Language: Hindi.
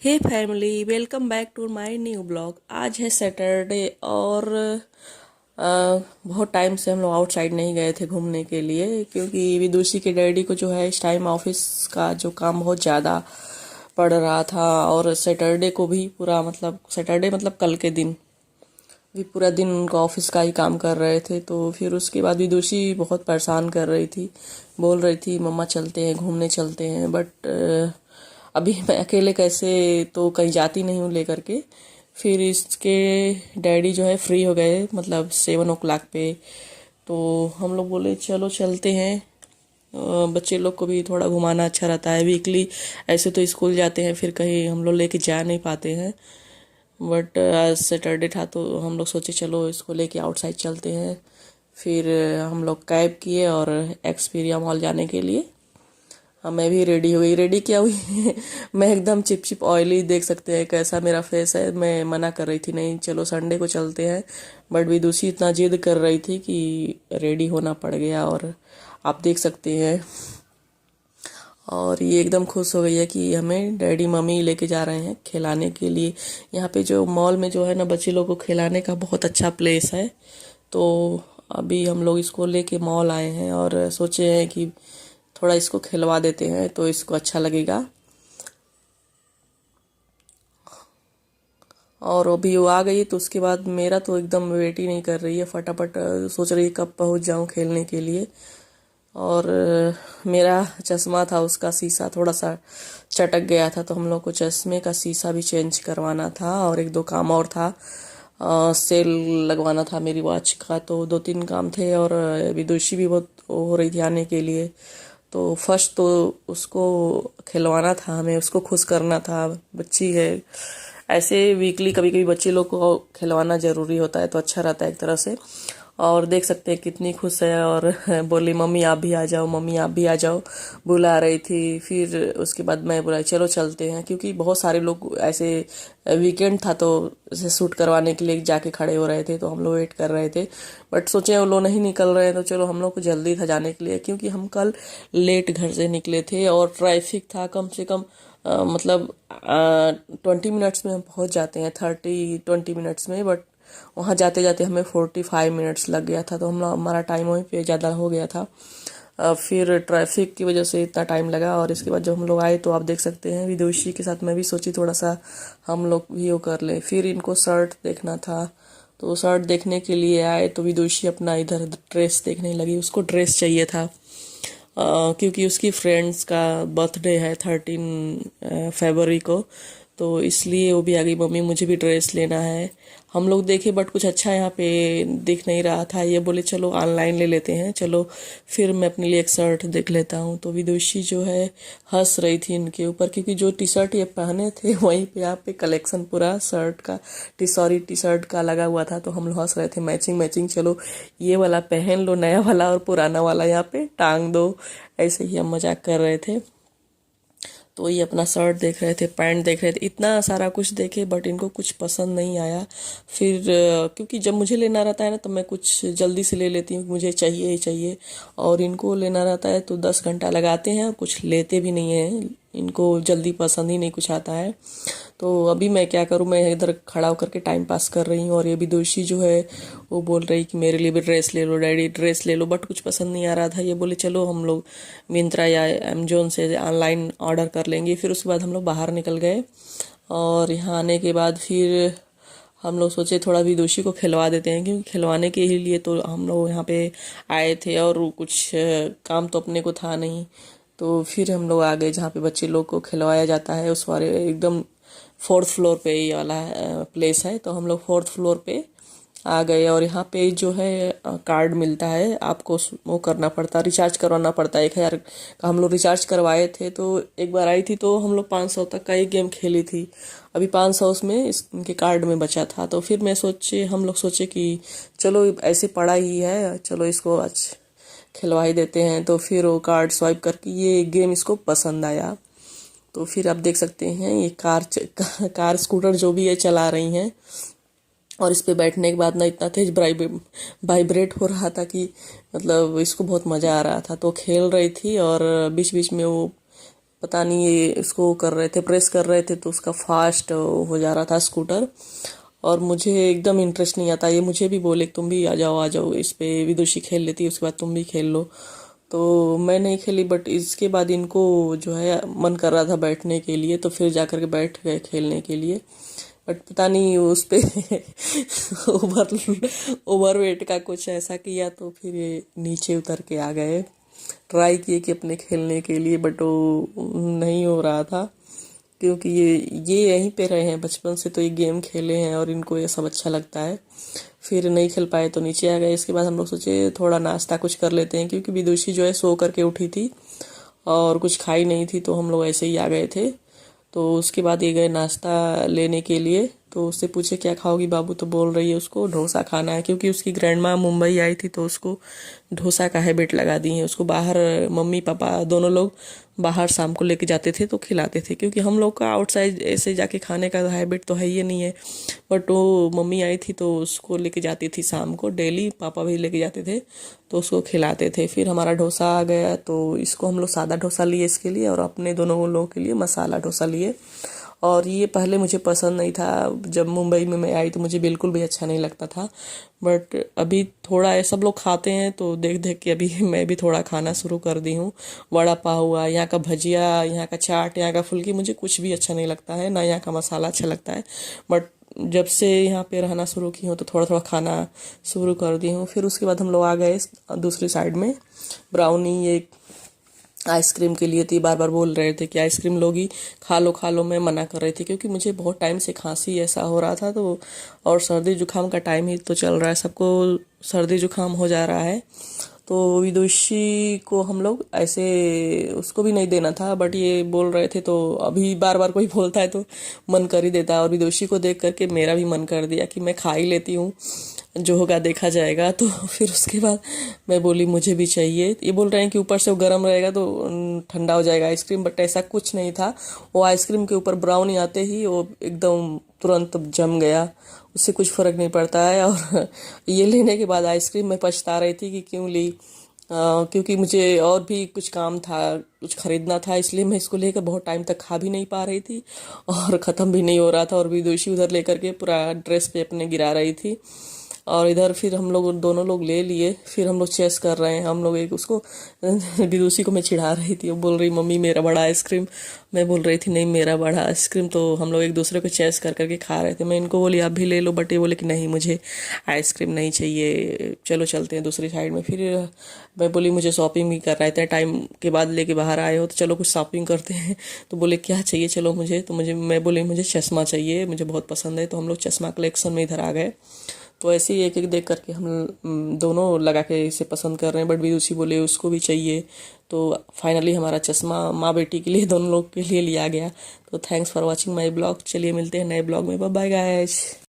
Hey family, welcome back to my new blog. आज है सैटरडे और बहुत टाइम से हम लोग आउटसाइड नहीं गए थे घूमने के लिए, क्योंकि विदुषी के डैडी को जो है इस टाइम ऑफिस का जो काम बहुत ज़्यादा पड़ रहा था। और सैटरडे को भी पूरा सैटरडे मतलब कल के दिन भी पूरा दिन उनका ऑफिस का ही काम कर रहे थे। तो फिर उसके बाद विदुषी बहुत परेशान कर रही थी, बोल रही थी मम्मा चलते हैं, घूमने चलते हैं। बट अभी मैं अकेले कैसे, तो कहीं जाती नहीं हूँ लेकर के। फिर इसके डैडी जो है फ्री हो गए, मतलब 7 o'clock पे। तो हम लोग बोले चलो चलते हैं। बच्चे लोग को भी थोड़ा घुमाना अच्छा रहता है। वीकली ऐसे तो स्कूल जाते हैं, फिर कहीं हम लोग लेके जा नहीं पाते हैं। बट आज सैटरडे था तो हम लोग सोचे चलो इसको लेके आउटसाइड चलते हैं। फिर हम लोग कैब किए और एक्सपीरिया मॉल जाने के लिए। हाँ, मैं भी रेडी हो गई। रेडी क्या हुई मैं एकदम चिप चिप ऑयली, देख सकते हैं कैसा मेरा फेस है। मैं मना कर रही थी नहीं चलो संडे को चलते हैं, बट विदुषी इतना जिद कर रही थी कि रेडी होना पड़ गया। और आप देख सकते हैं, और ये एकदम खुश हो गई है कि हमें डैडी मम्मी लेके जा रहे हैं खिलाने के लिए। यहाँ पे जो मॉल में जो है ना, बच्चे लोग को खिलाने का बहुत अच्छा प्लेस है। तो अभी हम लोग इसको लेके मॉल आए हैं और सोचे हैं कि थोड़ा इसको खिलवा देते हैं तो इसको अच्छा लगेगा। और अभी वो आ गई तो उसके बाद मेरा तो एकदम वेट ही नहीं कर रही है, फटाफट सोच रही है कब पहुंच जाऊं खेलने के लिए। और मेरा चश्मा था, उसका शीशा थोड़ा सा चटक गया था, तो हम लोग को चश्मे का शीशा भी चेंज करवाना था। और एक दो काम और था, सेल लगवाना था मेरी वॉच का। तो 2-3 काम थे और विदुषी भी बहुत हो रही थी आने के लिए। तो फर्स्ट तो उसको खिलवाना था, हमें उसको खुश करना था। बच्ची है, ऐसे वीकली कभी कभी बच्चे लोग को खिलवाना ज़रूरी होता है, तो अच्छा रहता है एक तरह से। और देख सकते हैं कितनी खुश है, और बोली मम्मी आप भी आ जाओ, मम्मी आप भी आ जाओ, बुला रही थी। फिर उसके बाद मैं बुलाई चलो चलते हैं, क्योंकि बहुत सारे लोग ऐसे वीकेंड था तो जैसे शूट करवाने के लिए जाके खड़े हो रहे थे, तो हम लोग वेट कर रहे थे। बट सोचे वो लोग नहीं निकल रहे हैं तो चलो हम लोग को जल्दी था जाने के लिए, क्योंकि हम कल लेट घर से निकले थे और ट्रैफिक था कम से कम 20 मिनट्स में हम पहुंच जाते हैं, 30-20 मिनट्स में। बट वहाँ जाते जाते हमें 45 मिनट्स लग गया था, तो हमारा टाइम वहीं पे ज़्यादा हो गया था। फिर ट्रैफिक की वजह से इतना टाइम लगा। और इसके बाद जब हम लोग आए तो आप देख सकते हैं विदुषी के साथ मैं भी सोची थोड़ा सा हम लोग भी वो कर लें। फिर इनको शर्ट देखना था, तो शर्ट देखने के लिए आए तो विदुषी अपना इधर ड्रेस देखने लगी, उसको ड्रेस चाहिए था। क्योंकि उसकी फ्रेंड्स का बर्थडे है 13 फरवरी को, तो इसलिए वो भी आ गई मम्मी मुझे भी ड्रेस लेना है। हम लोग देखे बट कुछ अच्छा यहाँ पे दिख नहीं रहा था, ये बोले चलो ऑनलाइन ले लेते हैं, चलो फिर मैं अपने लिए एक शर्ट देख लेता हूँ। तो विदुषी जो है हंस रही थी इनके ऊपर, क्योंकि जो टी शर्ट ये पहने थे वहीं पे यहाँ पे कलेक्शन पूरा शर्ट का टी शर्ट का लगा हुआ था। तो हम लोग हंस रहे थे मैचिंग मैचिंग, चलो ये वाला पहन लो नया वाला और पुराना वाला यहाँ पे टांग दो, ऐसे ही हम मजाक कर रहे थे। तो ये अपना शर्ट देख रहे थे, पैंट देख रहे थे, इतना सारा कुछ देखे बट इनको कुछ पसंद नहीं आया। फिर क्योंकि जब मुझे लेना रहता है ना तो मैं कुछ जल्दी से ले लेती हूँ, मुझे चाहिए ही चाहिए। और इनको लेना रहता है तो 10 घंटा लगाते हैं और कुछ लेते भी नहीं हैं, इनको जल्दी पसंद ही नहीं कुछ आता है। तो अभी मैं क्या करूँ, मैं इधर खड़ा होकर के टाइम पास कर रही हूँ। और ये विदुषी जो है वो बोल रही कि मेरे लिए भी ड्रेस ले लो डैडी, ड्रेस ले लो। बट कुछ पसंद नहीं आ रहा था, ये बोले चलो हम लोग मिंत्रा या अमेजोन से ऑनलाइन ऑर्डर कर लेंगे। फिर उसके बाद हम लोग बाहर निकल गए, और यहाँ आने के बाद फिर हम लोग सोचे थोड़ा विदुषी को खिलवा देते हैं, क्योंकि खिलवाने के ही लिए तो हम लोग यहाँ पे आए थे, और कुछ काम तो अपने को था नहीं। तो फिर हम लोग आ गए जहाँ पे बच्चे लोग को खिलवाया जाता है, उस वाले एकदम 4th फ्लोर पे ये वाला प्लेस है। तो हम लोग 4th फ्लोर पे आ गए, और यहाँ पे जो है कार्ड मिलता है आपको, वो करना पड़ता है, रिचार्ज करवाना पड़ता है। 1,000 का हम लोग रिचार्ज करवाए थे। तो एक बार आई थी तो हम लोग 500 तक का एक गेम खेली थी, अभी 500 उसमें इनके कार्ड में बचा था। तो फिर हम लोग सोचे कि चलो ऐसे पड़ा ही है, चलो इसको आज खिलवा ही देते हैं। तो फिर वो कार्ड स्वाइप करके ये गेम इसको पसंद आया। तो फिर आप देख सकते हैं ये कार स्कूटर जो भी है चला रही हैं, और इस पे बैठने के बाद ना इतना तेज वाइब्रेट हो रहा था कि मतलब इसको बहुत मज़ा आ रहा था। तो खेल रही थी, और बीच बीच में वो पता नहीं ये इसको कर रहे थे, प्रेस कर रहे थे तो उसका फास्ट हो जा रहा था स्कूटर। और मुझे एकदम इंटरेस्ट नहीं आता, ये मुझे भी बोले तुम भी आ जाओ इस पे, विदुषी खेल लेती है उसके बाद तुम भी खेल लो। तो मैं नहीं खेली, बट इसके बाद इनको जो है मन कर रहा था बैठने के लिए, तो फिर जाकर के बैठ गए खेलने के लिए। बट पता नहीं उस पे ओवर ओवर वेट का कुछ ऐसा किया, तो फिर ये नीचे उतर के आ गए। ट्राई किए कि अपने खेलने के लिए, बट वो नहीं हो रहा था, क्योंकि ये यहीं पे रहे हैं बचपन से, तो ये गेम खेले हैं और इनको ये सब अच्छा लगता है। फिर नहीं खेल पाए तो नीचे आ गए। इसके बाद हम लोग सोचे थोड़ा नाश्ता कुछ कर लेते हैं, क्योंकि विदुषी जो है सो करके उठी थी और कुछ खाई नहीं थी, तो हम लोग ऐसे ही आ गए थे। तो उसके बाद ये गए नाश्ता लेने के लिए, तो उससे पूछे क्या खाओगी बाबू, तो बोल रही है उसको डोसा खाना है, क्योंकि उसकी ग्रैंड माँ मुंबई आई थी तो उसको डोसा का हैबिट लगा दी है। उसको बाहर मम्मी पापा दोनों लोग बाहर शाम को लेके जाते थे तो खिलाते थे, क्योंकि हम लोग का आउटसाइड ऐसे जाके खाने का हैबिट तो है ही नहीं है। बट वो मम्मी आई थी तो उसको लेके जाती थी शाम को, डेली पापा भी लेके जाते थे तो उसको खिलाते थे। फिर हमारा डोसा आ गया, तो इसको हम लोग सादा डोसा लिए इसके लिए, और अपने दोनों लोगों के लिए मसाला डोसा लिए। और ये पहले मुझे पसंद नहीं था, जब मुंबई में मैं आई तो मुझे बिल्कुल भी अच्छा नहीं लगता था। बट अभी थोड़ा सब लोग खाते हैं तो देख देख के अभी मैं भी थोड़ा खाना शुरू कर दी हूँ। वड़ा पाव हुआ, यहाँ का भजिया, यहाँ का चाट, यहाँ का फुल्की, मुझे कुछ भी अच्छा नहीं लगता है, ना यहाँ का मसाला अच्छा लगता है। बट जब से यहाँ पे रहना शुरू की हूँ तो थोड़ा थोड़ा खाना शुरू कर दी हूँ। फिर उसके बाद हम लोग आ गए दूसरी साइड में। ब्राउनी ये आइसक्रीम के लिए थी, बार बार बोल रहे थे कि आइसक्रीम लोगी, खा लो। मैं मना कर रही थी, क्योंकि मुझे बहुत टाइम से खांसी ऐसा हो रहा था, तो और सर्दी जुकाम का टाइम ही तो चल रहा है, सबको सर्दी जुकाम हो जा रहा है। तो विदुषी को हम लोग ऐसे उसको भी नहीं देना था, बट ये बोल रहे थे, तो अभी बार बार कोई बोलता है तो मन कर ही देता है। और विदुषी को देख करके मेरा भी मन कर दिया कि मैं खा ही लेती हूँ, जो होगा देखा जाएगा। तो फिर उसके बाद मैं बोली मुझे भी चाहिए। ये बोल रहे हैं कि ऊपर से वो गर्म रहेगा तो ठंडा हो जाएगा आइसक्रीम, बट ऐसा कुछ नहीं था। वो आइसक्रीम के ऊपर ब्राउनी आते ही वो एकदम तुरंत जम गया, उससे कुछ फर्क नहीं पड़ता है। और ये लेने के बाद आइसक्रीम मैं पछता रही थी कि क्यों ली, क्योंकि मुझे और भी कुछ काम था, कुछ खरीदना था, इसलिए मैं इसको लेकर बहुत टाइम तक खा भी नहीं पा रही थी और ख़त्म भी नहीं हो रहा था। और विदुषी उधर लेकर के पूरा ड्रेस पे अपने गिरा रही थी, और इधर फिर हम लोग दोनों लोग ले लिए। फिर हम लोग चेस कर रहे हैं, हम लोग एक उसको विदुषी को मैं चिढ़ा रही थी, वो बोल रही मम्मी मेरा बड़ा आइसक्रीम, मैं बोल रही थी नहीं मेरा बड़ा आइसक्रीम। तो हम लोग एक दूसरे को चेस कर करके खा रहे थे। मैं इनको बोली आप भी ले लो, बट ये बोले कि नहीं मुझे आइसक्रीम नहीं चाहिए, चलो चलते हैं दूसरी साइड में। फिर मैं बोली मुझे शॉपिंग भी कर रहे थे, टाइम के बाद लेके बाहर आए हो तो चलो कुछ शॉपिंग करते हैं। तो बोले क्या चाहिए, चलो मुझे, तो मैं बोली मुझे चश्मा चाहिए, मुझे बहुत पसंद है। तो हम लोग चश्मा कलेक्शन में इधर आ गए। तो ऐसे ही एक एक देख करके हम दोनों लगा के इसे पसंद कर रहे हैं, बट विदुषी बोले उसको भी चाहिए। तो फाइनली हमारा चश्मा माँ बेटी के लिए, दोनों लोग के लिए लिया गया। तो thanks for watching my blog. चलिए मिलते हैं नए ब्लॉग में, बाय बाय गाइस।